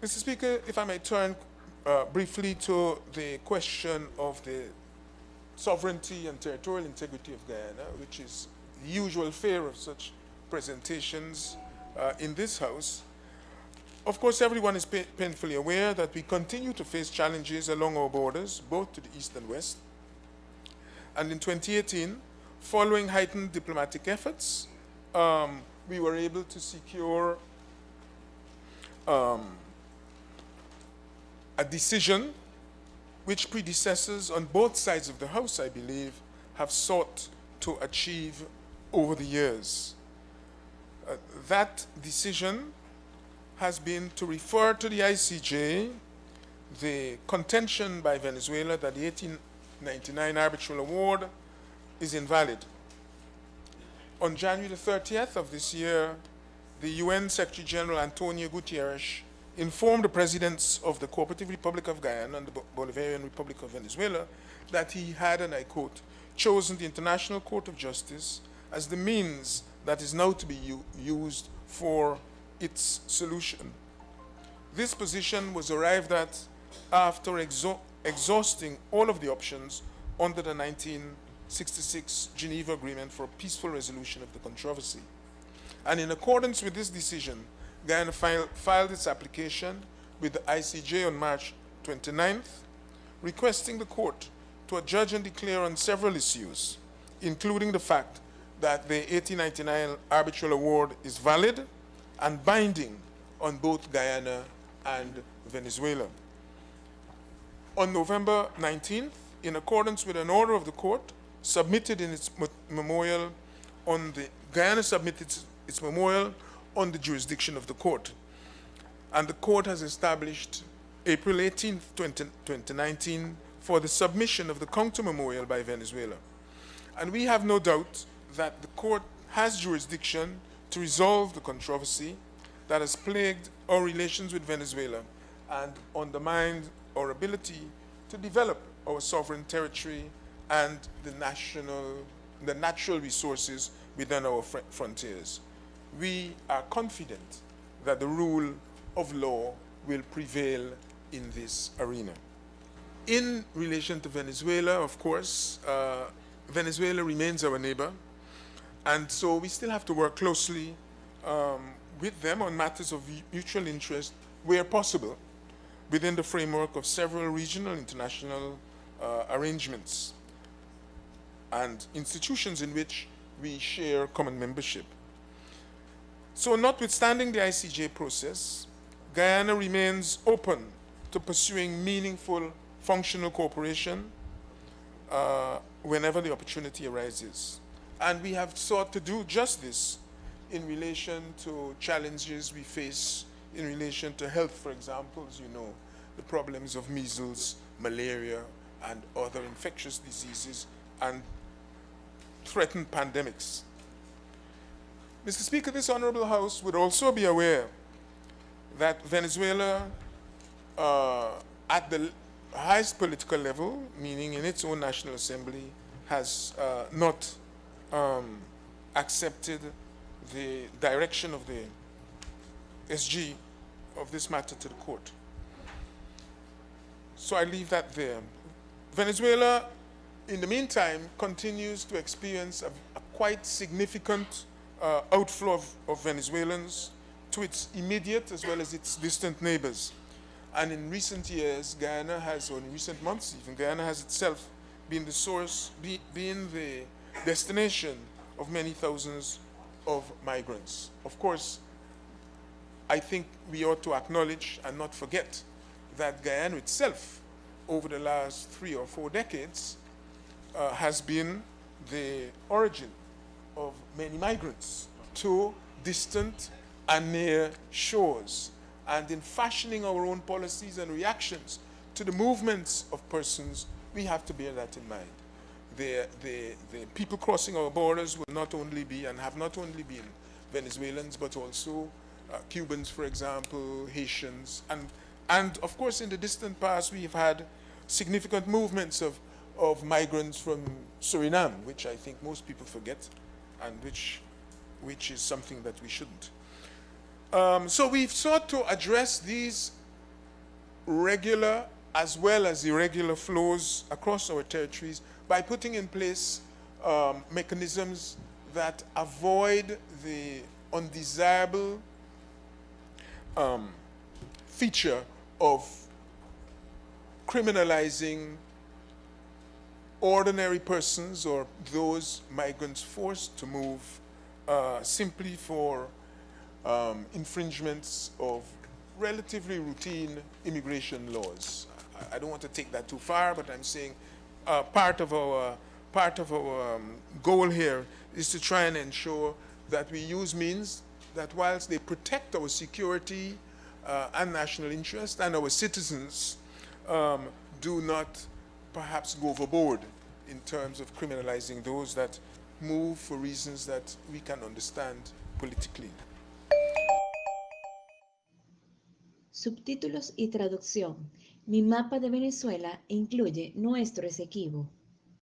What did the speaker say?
Mr. Speaker, if I may turn briefly to the question of the sovereignty and territorial integrity of Guyana, which is the usual fare of such presentations in this House. Of course, everyone is painfully aware that we continue to face challenges along our borders, both to the east and west. And in 2018, following heightened diplomatic efforts, we were able to secure a decision which predecessors on both sides of the House, I believe, have sought to achieve over the years. That decision has been to refer to the ICJ the contention by Venezuela that the 1899 arbitral award is invalid. On January the 30th of this year, the UN Secretary General Antonio Guterres informed the presidents of the Cooperative Republic of Guyana and the Bolivarian Republic of Venezuela that he had, and I quote, chosen the International Court of Justice as the means that is now to be used for its solution. This position was arrived at after exhausting all of the options under the 1966 Geneva Agreement for a peaceful resolution of the controversy. And in accordance with this decision, Guyana filed its application with the ICJ on March 29th, requesting the court to adjudge and declare on several issues, including the fact that the 1899 arbitral award is valid and binding on both Guyana and Venezuela. On November 19th, in accordance with an order of the court submitted in its memorial on the Guyana submitted its memorial on the jurisdiction of the court. And the court has established April 18th, 2019 for the submission of the counter memorial by Venezuela. And we have no doubt that the court has jurisdiction to resolve the controversy that has plagued our relations with Venezuela and undermined our ability to develop our sovereign territory and the natural resources within our frontiers. We are confident that the rule of law will prevail in this arena. In relation to Venezuela, of course, Venezuela remains our neighbor, and so we still have to work closely with them on matters of mutual interest where possible within the framework of several regional international arrangements and institutions in which we share common membership. So notwithstanding the ICJ process, Guyana remains open to pursuing meaningful functional cooperation whenever the opportunity arises. And we have sought to do just this in relation to challenges we face in relation to health, for example, as you know, the problems of measles, malaria, and other infectious diseases and threatened pandemics. Mr. Speaker, this Honorable House would also be aware that Venezuela, at the highest political level, meaning in its own National Assembly, has not accepted the direction of the SG of this matter to the court. So I leave that there. Venezuela, in the meantime, continues to experience a quite significant outflow of Venezuelans to its immediate as well as its distant neighbors. And in recent years, Guyana has, or in recent months even, Guyana has itself been the source, being the destination of many thousands of migrants. Of course, I think we ought to acknowledge and not forget that Guyana itself, over the last 3 or 4 decades, has been the origin of many migrants to distant and near shores. And in fashioning our own policies and reactions to the movements of persons, we have to bear that in mind. The people crossing our borders will not only be, and have not only been, Venezuelans, but also Cubans, for example, Haitians, and of course in the distant past we've had significant movements of migrants from Suriname, which I think most people forget, and which is something that we shouldn't. So we've sought to address these regular as well as irregular flows across our territories by putting in place mechanisms that avoid the undesirable feature of criminalizing ordinary persons or those migrants forced to move simply for infringements of relatively routine immigration laws. I don't want to take that too far, but I'm saying part of our goal here is to try and ensure that we use means that whilst they protect our security and national interest and our citizens, do not perhaps go overboard in terms of criminalizing those that move for reasons that we can understand politically. Subtítulos y traducción. Mi mapa de Venezuela incluye nuestro Esequibo.